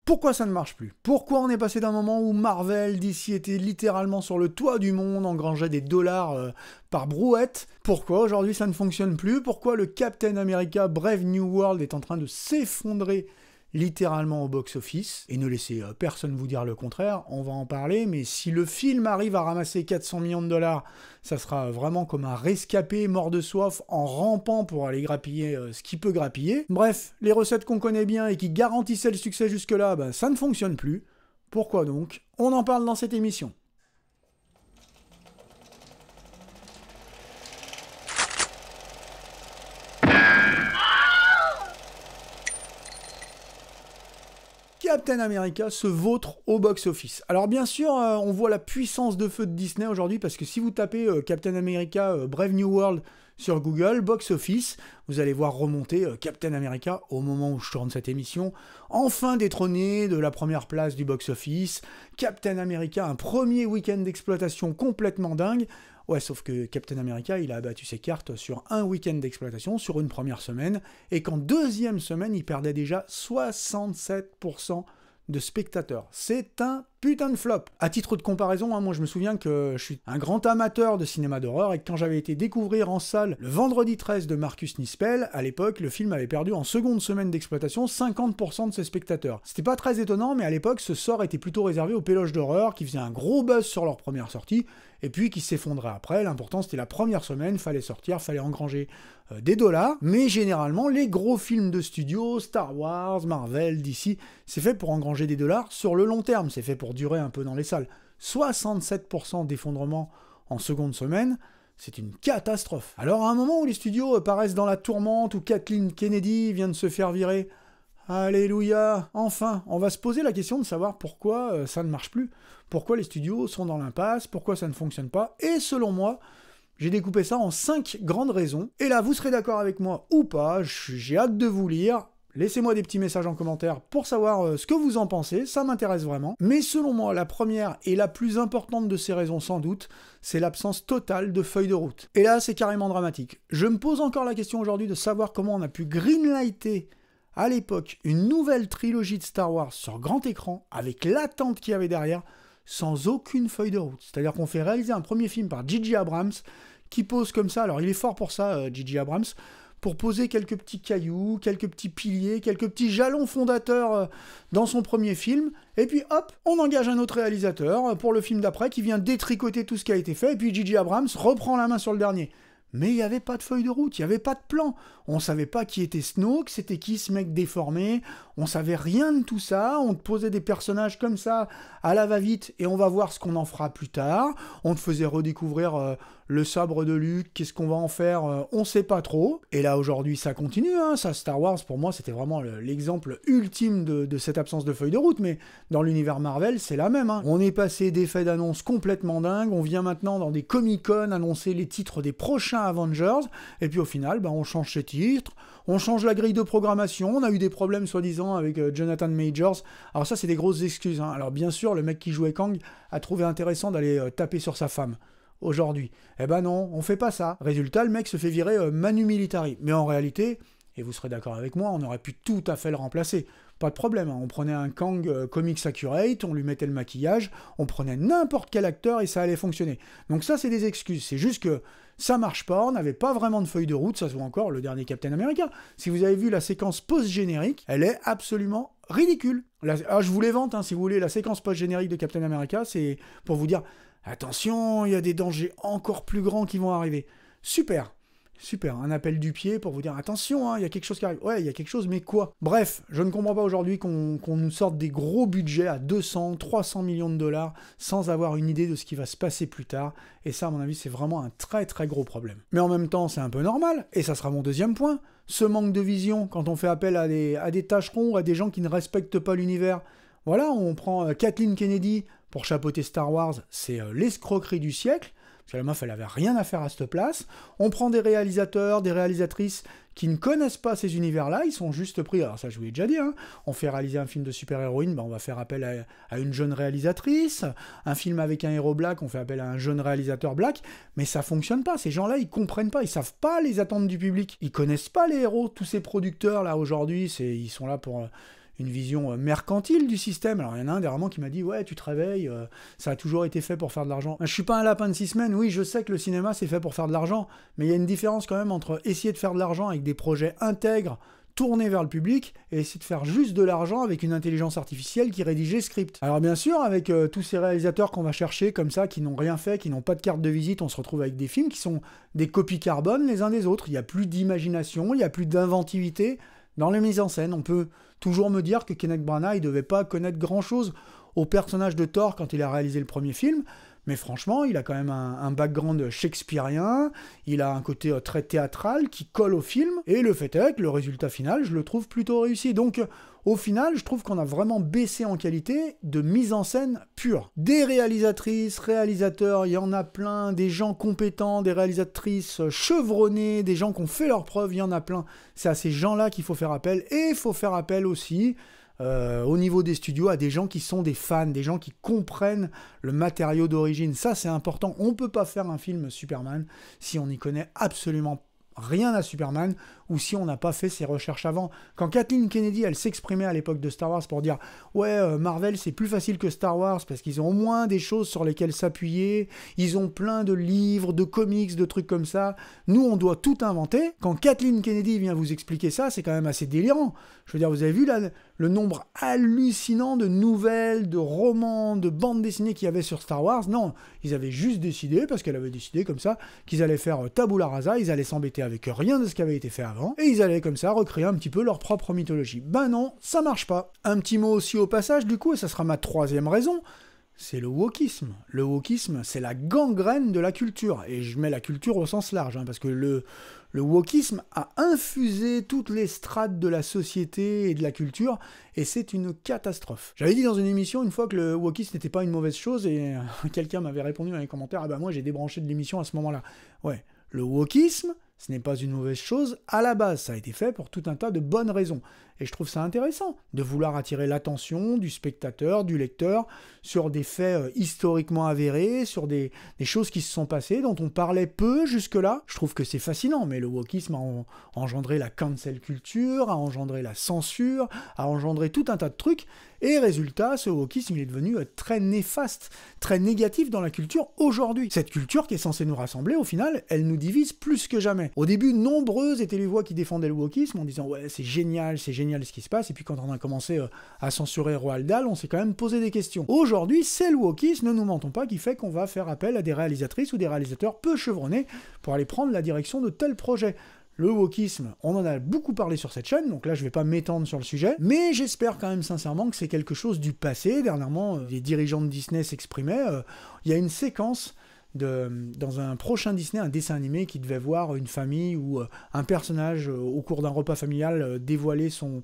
Pourquoi ça ne marche plus? Pourquoi on est passé d'un moment où Marvel, DC était littéralement sur le toit du monde, engrangeait des dollars par brouette? Pourquoi aujourd'hui ça ne fonctionne plus? Pourquoi le Captain America Brave New World est en train de s'effondrer littéralement au box-office? Et ne laissez personne vous dire le contraire, on va en parler, mais si le film arrive à ramasser 400 millions de dollars, ça sera vraiment comme un rescapé mort de soif en rampant pour aller grappiller ce qu'il peut grappiller. Bref, les recettes qu'on connaît bien et qui garantissaient le succès jusque-là, ben, ça ne fonctionne plus. Pourquoi donc? On en parle dans cette émission. Captain America se vautre au box-office. Alors bien sûr, on voit la puissance de feu de Disney aujourd'hui, parce que si vous tapez Captain America Brave New World sur Google, box-office, vous allez voir remonter Captain America au moment où je tourne cette émission, enfin détrôné de la première place du box-office. Captain America, un premier week-end d'exploitation complètement dingue. Ouais, sauf que Captain America, il a abattu ses cartes sur un week-end d'exploitation, sur une première semaine, et qu'en deuxième semaine, il perdait déjà 67% de spectateurs. C'est un putain de flop. À titre de comparaison, moi je me souviens que je suis un grand amateur de cinéma d'horreur, et que quand j'avais été découvrir en salle le Vendredi 13 de Marcus Nispel, à l'époque, le film avait perdu en seconde semaine d'exploitation 50% de ses spectateurs. C'était pas très étonnant, mais à l'époque, ce sort était plutôt réservé aux péloches d'horreur, qui faisaient un gros buzz sur leur première sortie, et puis qui s'effondraient après. L'important, c'était la première semaine, fallait sortir, fallait engranger des dollars, mais généralement, les gros films de studio, Star Wars, Marvel, DC, c'est fait pour engranger des dollars sur le long terme, c'est fait pour durer un peu dans les salles. 67% d'effondrement en seconde semaine, c'est une catastrophe. Alors à un moment où les studios paraissent dans la tourmente, où Kathleen Kennedy vient de se faire virer, alléluia, enfin, on va se poser la question de savoir pourquoi ça ne marche plus, pourquoi les studios sont dans l'impasse, pourquoi ça ne fonctionne pas, et selon moi, j'ai découpé ça en 5 grandes raisons, et là vous serez d'accord avec moi ou pas, j'ai hâte de vous lire. Laissez-moi des petits messages en commentaire pour savoir ce que vous en pensez, ça m'intéresse vraiment. Mais selon moi, la première et la plus importante de ces raisons sans doute, c'est l'absence totale de feuille de route. Et là, c'est carrément dramatique. Je me pose encore la question aujourd'hui de savoir comment on a pu greenlighter à l'époque une nouvelle trilogie de Star Wars sur grand écran, avec l'attente qu'il y avait derrière, sans aucune feuille de route. C'est-à-dire qu'on fait réaliser un premier film par J.J. Abrams, qui pose comme ça, alors il est fort pour ça, J.J. Abrams, pour poser quelques petits cailloux, quelques petits piliers, quelques petits jalons fondateurs dans son premier film, et puis hop, on engage un autre réalisateur pour le film d'après qui vient détricoter tout ce qui a été fait, et puis J.J. Abrams reprend la main sur le dernier. Mais il n'y avait pas de feuille de route, il n'y avait pas de plan. On savait pas qui était Snoke, c'était qui ce mec déformé, on savait rien de tout ça, on te posait des personnages comme ça à la va-vite et on va voir ce qu'on en fera plus tard. On te faisait redécouvrir le sabre de Luke, qu'est-ce qu'on va en faire, on sait pas trop. Et là aujourd'hui ça continue, hein, ça Star Wars pour moi c'était vraiment l'exemple ultime de cette absence de feuille de route, mais dans l'univers Marvel c'est la même. Hein. On est passé d'effets d'annonce complètement dingues, on vient maintenant dans des Comic-Con annoncer les titres des prochains Avengers, et puis au final on change ces titres, on change la grille de programmation, on a eu des problèmes soi-disant avec Jonathan Majors, alors ça c'est des grosses excuses, hein. Alors bien sûr le mec qui jouait Kang a trouvé intéressant d'aller taper sur sa femme aujourd'hui, eh ben non, on fait pas ça, résultat le mec se fait virer manu militari, mais en réalité, et vous serez d'accord avec moi, on aurait pu tout à fait le remplacer. Pas de problème, hein. On prenait un Kang Comics Accurate, on lui mettait le maquillage, on prenait n'importe quel acteur et ça allait fonctionner. Donc ça, c'est des excuses. C'est juste que ça marche pas, on n'avait pas vraiment de feuille de route, ça se voit encore, le dernier Captain America. Si vous avez vu la séquence post-générique, elle est absolument ridicule. Je vous les vante, hein, si vous voulez, la séquence post-générique de Captain America, c'est pour vous dire, attention, il y a des dangers encore plus grands qui vont arriver. Super. Super, un appel du pied pour vous dire attention, il y a quelque chose qui arrive. Ouais, il y a quelque chose, mais quoi? Bref, je ne comprends pas aujourd'hui qu'on nous sorte des gros budgets à 200, 300 millions de dollars sans avoir une idée de ce qui va se passer plus tard. Et ça, à mon avis, c'est vraiment un très très gros problème. Mais en même temps, c'est un peu normal, et ça sera mon deuxième point. Ce manque de vision, quand on fait appel à des tâcherons, à des gens qui ne respectent pas l'univers. Voilà, on prend Kathleen Kennedy pour chapeauter Star Wars, c'est l'escroquerie du siècle. Parce que la meuf, elle avait rien à faire à cette place. On prend des réalisateurs, des réalisatrices qui ne connaissent pas ces univers-là, ils sont juste pris, alors ça je vous l'ai déjà dit, hein, on fait réaliser un film de super-héroïne, on va faire appel à une jeune réalisatrice, un film avec un héros black, on fait appel à un jeune réalisateur black, mais ça fonctionne pas, ces gens-là, ils comprennent pas, ils savent pas les attentes du public, ils connaissent pas les héros, tous ces producteurs-là, aujourd'hui, ils sont là pour une vision mercantile du système. Alors il y en a un dernièrement qui m'a dit « Ouais, tu te réveilles, ça a toujours été fait pour faire de l'argent. » Je suis pas un lapin de 6 semaines, oui, je sais que le cinéma c'est fait pour faire de l'argent, mais il y a une différence quand même entre essayer de faire de l'argent avec des projets intègres, tourner vers le public et essayer de faire juste de l'argent avec une intelligence artificielle qui rédige les scripts. Alors bien sûr, avec tous ces réalisateurs qu'on va chercher comme ça, qui n'ont rien fait, qui n'ont pas de carte de visite, on se retrouve avec des films qui sont des copies carbone les uns des autres. Il n'y a plus d'imagination, il n'y a plus d'inventivité dans les mises en scène. On peut toujours me dire que Kenneth Branagh ne devait pas connaître grand-chose au personnage de Thor quand il a réalisé le premier film, mais franchement, il a quand même un background shakespearien, il a un côté très théâtral qui colle au film, et le fait est que le résultat final, je le trouve plutôt réussi. Donc, au final, je trouve qu'on a vraiment baissé en qualité de mise en scène pure. Des réalisatrices, réalisateurs, il y en a plein, des gens compétents, des réalisatrices chevronnées, des gens qui ont fait leurs preuves, il y en a plein. C'est à ces gens-là qu'il faut faire appel, et il faut faire appel aussi au niveau des studios, à des gens qui sont des fans, des gens qui comprennent le matériau d'origine. Ça, c'est important. On ne peut pas faire un film Superman si on n'y connaît absolument rien à Superman ou si on n'a pas fait ses recherches avant. Quand Kathleen Kennedy, elle s'exprimait à l'époque de Star Wars pour dire « Ouais, Marvel, c'est plus facile que Star Wars parce qu'ils ont au moins des choses sur lesquelles s'appuyer, ils ont plein de livres, de comics, de trucs comme ça. Nous, on doit tout inventer. » Quand Kathleen Kennedy vient vous expliquer ça, c'est quand même assez délirant. Je veux dire, vous avez vu là, le nombre hallucinant de nouvelles, de romans, de bandes dessinées qu'il y avait sur Star Wars? Non, ils avaient juste décidé, parce qu'elle avait décidé comme ça, qu'ils allaient faire tabula rasa, ils allaient s'embêter avec rien de ce qui avait été fait avant, et ils allaient comme ça recréer un petit peu leur propre mythologie. Ben non, ça marche pas. Un petit mot aussi au passage, du coup, et ça sera ma troisième raison, c'est le wokisme. Le wokisme, c'est la gangrène de la culture, et je mets la culture au sens large, hein, parce que le wokisme a infusé toutes les strates de la société et de la culture, et c'est une catastrophe. J'avais dit dans une émission une fois que le wokisme n'était pas une mauvaise chose, et quelqu'un m'avait répondu dans les commentaires « Ah bah moi j'ai débranché de l'émission à ce moment-là ». Ouais, le wokisme, ce n'est pas une mauvaise chose à la base, ça a été fait pour tout un tas de bonnes raisons. Et je trouve ça intéressant de vouloir attirer l'attention du spectateur, du lecteur, sur des faits historiquement avérés, sur des choses qui se sont passées, dont on parlait peu jusque-là. Je trouve que c'est fascinant, mais le wokisme a engendré la cancel culture, a engendré la censure, a engendré tout un tas de trucs, et résultat, ce wokisme il est devenu très néfaste, très négatif dans la culture aujourd'hui. Cette culture qui est censée nous rassembler, au final, elle nous divise plus que jamais. Au début, nombreuses étaient les voix qui défendaient le wokisme en disant « Ouais, c'est génial ce qui se passe », et puis quand on a commencé à censurer Roald Dahl, on s'est quand même posé des questions. Aujourd'hui, c'est le wokisme, ne nous mentons pas, qui fait qu'on va faire appel à des réalisatrices ou des réalisateurs peu chevronnés pour aller prendre la direction de tel projet. Le wokisme, on en a beaucoup parlé sur cette chaîne, donc là je vais pas m'étendre sur le sujet, mais j'espère quand même sincèrement que c'est quelque chose du passé. Dernièrement, des dirigeants de Disney s'exprimaient, il y a une séquence dans un prochain Disney, un dessin animé qui devait voir une famille ou un personnage au cours d'un repas familial dévoiler son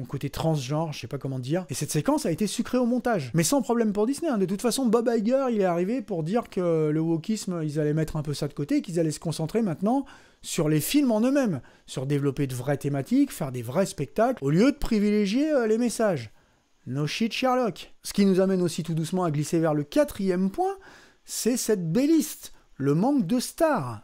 côté transgenre, je sais pas comment dire, et cette séquence a été sucrée au montage. Mais sans problème pour Disney, hein. De toute façon, Bob Iger, il est arrivé pour dire que le wokisme, ils allaient mettre un peu ça de côté, et qu'ils allaient se concentrer maintenant sur les films en eux-mêmes, sur développer de vraies thématiques, faire des vrais spectacles, au lieu de privilégier les messages. No shit Sherlock. Ce qui nous amène aussi tout doucement à glisser vers le 4e point, c'est cette belliste. Le manque de stars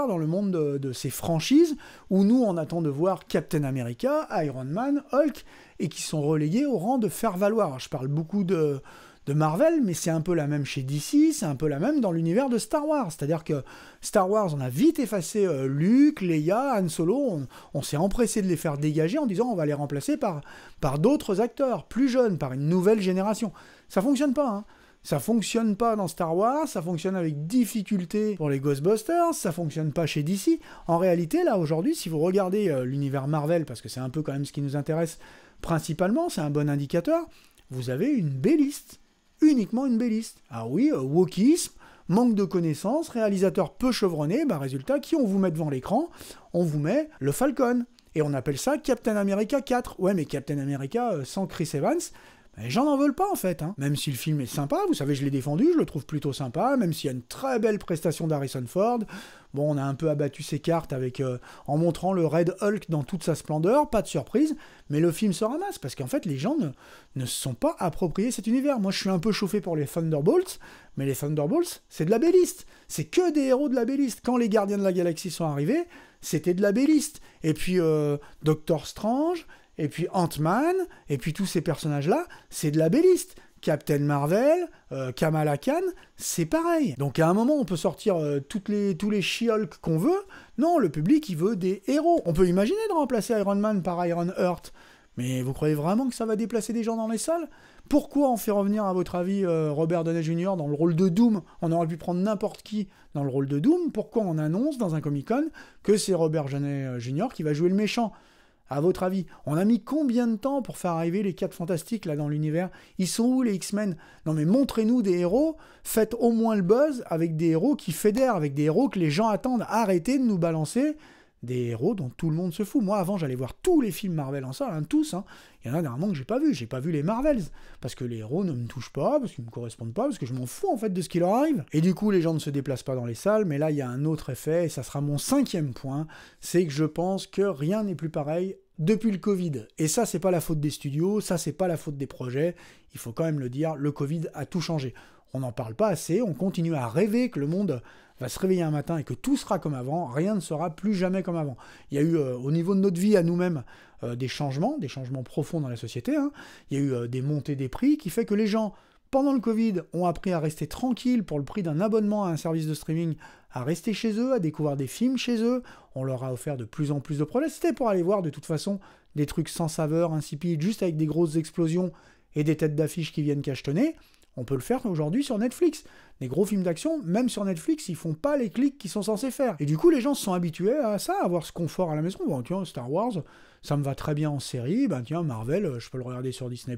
dans le monde de ces franchises, où nous on attend de voir Captain America, Iron Man, Hulk, et qui sont relégués au rang de faire-valoir. Je parle beaucoup de Marvel, mais c'est un peu la même chez DC, c'est un peu la même dans l'univers de Star Wars. C'est-à-dire que Star Wars, on a vite effacé Luke, Leia, Han Solo, on s'est empressé de les faire dégager en disant on va les remplacer par d'autres acteurs, plus jeunes, par une nouvelle génération. Ça fonctionne pas, hein. Ça fonctionne pas dans Star Wars, ça fonctionne avec difficulté pour les Ghostbusters, ça fonctionne pas chez DC. En réalité, là, aujourd'hui, si vous regardez l'univers Marvel, parce que c'est un peu quand même ce qui nous intéresse principalement, c'est un bon indicateur, vous avez une belliste, uniquement une belliste. Ah oui, wokisme, manque de connaissances, réalisateur peu chevronné, bah résultat, qui on vous met devant l'écran? On vous met le Falcon. Et on appelle ça Captain America 4. Ouais, mais Captain America sans Chris Evans, les gens n'en veulent pas en fait, hein. Même si le film est sympa, vous savez, je l'ai défendu, je le trouve plutôt sympa, même s'il y a une très belle prestation d'Harrison Ford. Bon, on a un peu abattu ses cartes avec en montrant le Red Hulk dans toute sa splendeur, pas de surprise, mais le film se ramasse, parce qu'en fait, les gens ne se sont pas appropriés cet univers. Moi, je suis un peu chauffé pour les Thunderbolts, mais les Thunderbolts, c'est de la belliste. C'est que des héros de la belliste. Quand les Gardiens de la Galaxie sont arrivés, c'était de la belliste. Et puis, Doctor Strange, et puis Ant-Man, et puis tous ces personnages-là, c'est de la B-list. Captain Marvel, Kamala Khan, c'est pareil. Donc à un moment, on peut sortir tous les She-Hulk qu'on veut. Non, le public, il veut des héros. On peut imaginer de remplacer Iron Man par Iron Heart. Mais vous croyez vraiment que ça va déplacer des gens dans les salles? Pourquoi on fait revenir, à votre avis, Robert Downey Jr. dans le rôle de Doom? On aurait pu prendre n'importe qui dans le rôle de Doom. Pourquoi on annonce dans un Comic-Con que c'est Robert Downey Jr. qui va jouer le méchant? À votre avis, on a mis combien de temps pour faire arriver les 4 Fantastiques là dans l'univers? Ils sont où les X-Men? Non mais montrez-nous des héros, faites au moins le buzz avec des héros qui fédèrent, avec des héros que les gens attendent. Arrêtez de nous balancer des héros dont tout le monde se fout. Moi avant j'allais voir tous les films Marvel en salle, tous. Il y en a dernièrement que j'ai pas vu les Marvels, parce que les héros ne me touchent pas, parce qu'ils me correspondent pas, parce que je m'en fous en fait de ce qui leur arrive. Et du coup les gens ne se déplacent pas dans les salles, mais là il y a un autre effet, et ça sera mon 5e point, c'est que je pense que rien n'est plus pareil depuis le Covid. Et ça, c'est pas la faute des studios, ça, c'est pas la faute des projets, il faut quand même le dire, le Covid a tout changé. On n'en parle pas assez, on continue à rêver que le monde va se réveiller un matin et que tout sera comme avant, rien ne sera plus jamais comme avant. Il y a eu, au niveau de notre vie à nous-mêmes, des changements profonds dans la société, Il y a eu des montées des prix qui fait que les gens, pendant le Covid, ont appris à rester tranquilles pour le prix d'un abonnement à un service de streaming, à rester chez eux, à découvrir des films chez eux. On leur a offert de plus en plus de projets. C'était pour aller voir de toute façon des trucs sans saveur, insipides, juste avec des grosses explosions et des têtes d'affiche qui viennent cachetonner. On peut le faire aujourd'hui sur Netflix. Des gros films d'action, même sur Netflix, ils font pas les clics qu'ils sont censés faire. Et du coup, les gens se sont habitués à ça, à avoir ce confort à la maison. Bon, tiens, Star Wars, ça me va très bien en série. Ben tiens, Marvel, je peux le regarder sur Disney+.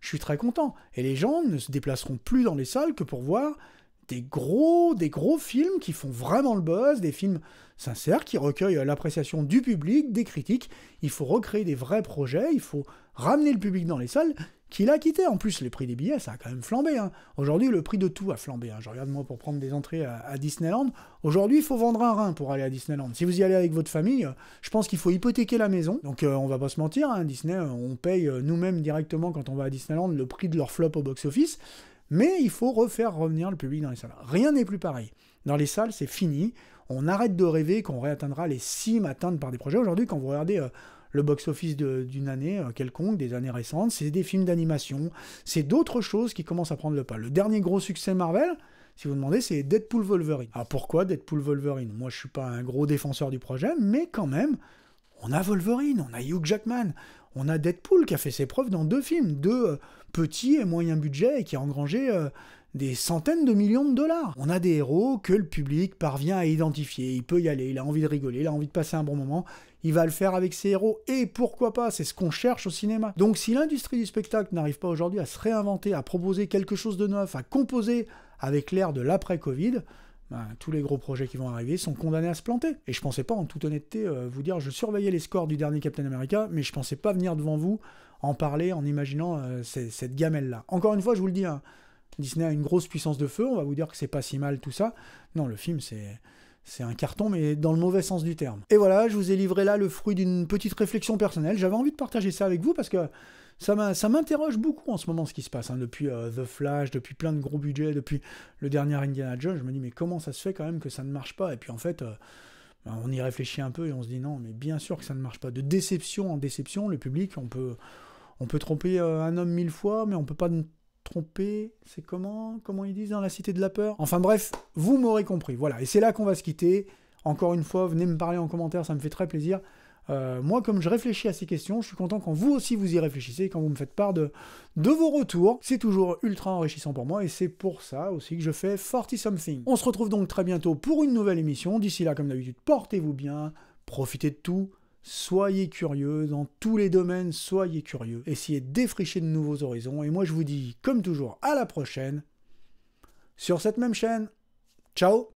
Je suis très content. Et les gens ne se déplaceront plus dans les salles que pour voir des gros films qui font vraiment le buzz, des films sincères qui recueillent l'appréciation du public, des critiques. Il faut recréer des vrais projets, il faut ramener le public dans les salles qu'il a quitté. En plus, les prix des billets, ça a quand même flambé. Aujourd'hui, le prix de tout a flambé. Je regarde moi pour prendre des entrées à Disneyland. Aujourd'hui, il faut vendre un rein pour aller à Disneyland. Si vous y allez avec votre famille, je pense qu'il faut hypothéquer la maison. Donc on va pas se mentir, Disney, on paye nous-mêmes directement quand on va à Disneyland le prix de leur flop au box-office. Mais il faut refaire revenir le public dans les salles. Rien n'est plus pareil. Dans les salles, c'est fini. On arrête de rêver qu'on réatteindra les cimes atteintes par des projets. Aujourd'hui, quand vous regardez le box-office d'une année quelconque, des années récentes, c'est des films d'animation, c'est d'autres choses qui commencent à prendre le pas. Le dernier gros succès Marvel, si vous demandez, c'est Deadpool Wolverine. Alors pourquoi Deadpool Wolverine? Moi, je suis pas un gros défenseur du projet, mais quand même, on a Wolverine, on a Hugh Jackman, on a Deadpool qui a fait ses preuves dans 2 films, 2 petits et moyens budgets et qui a engrangé des centaines de millions de dollars. On a des héros que le public parvient à identifier, il peut y aller, il a envie de rigoler, il a envie de passer un bon moment, il va le faire avec ses héros, et pourquoi pas, c'est ce qu'on cherche au cinéma. Donc si l'industrie du spectacle n'arrive pas aujourd'hui à se réinventer, à proposer quelque chose de neuf, à composer avec l'ère de l'après-Covid, tous les gros projets qui vont arriver sont condamnés à se planter. Et je pensais pas, en toute honnêteté, vous dire, je surveillais les scores du dernier Captain America, mais je pensais pas venir devant vous en parler en imaginant cette gamelle-là. Encore une fois, je vous le dis, Disney a une grosse puissance de feu, on va vous dire que c'est pas si mal tout ça. Non, le film, c'est un carton, mais dans le mauvais sens du terme. Et voilà, je vous ai livré là le fruit d'une petite réflexion personnelle. J'avais envie de partager ça avec vous parce que ça m'interroge beaucoup en ce moment ce qui se passe. Depuis The Flash, depuis plein de gros budgets, depuis le dernier Indiana Jones, je me dis mais comment ça se fait quand même que ça ne marche pas? Et puis en fait, on y réfléchit un peu et on se dit non, mais bien sûr que ça ne marche pas. De déception en déception, le public, on peut tromper un homme 1000 fois, mais on peut pas tromper, c'est comment ils disent dans La Cité de la Peur? Enfin bref, vous m'aurez compris, voilà. Et c'est là qu'on va se quitter. Encore une fois, venez me parler en commentaire, ça me fait très plaisir. Moi, comme je réfléchis à ces questions, je suis content quand vous aussi vous y réfléchissez, quand vous me faites part de vos retours. C'est toujours ultra enrichissant pour moi et c'est pour ça aussi que je fais 40 Something. On se retrouve donc très bientôt pour une nouvelle émission. D'ici là, comme d'habitude, portez-vous bien, profitez de tout, soyez curieux, dans tous les domaines, soyez curieux. Essayez de défricher de nouveaux horizons. Et moi, je vous dis, comme toujours, à la prochaine, sur cette même chaîne. Ciao!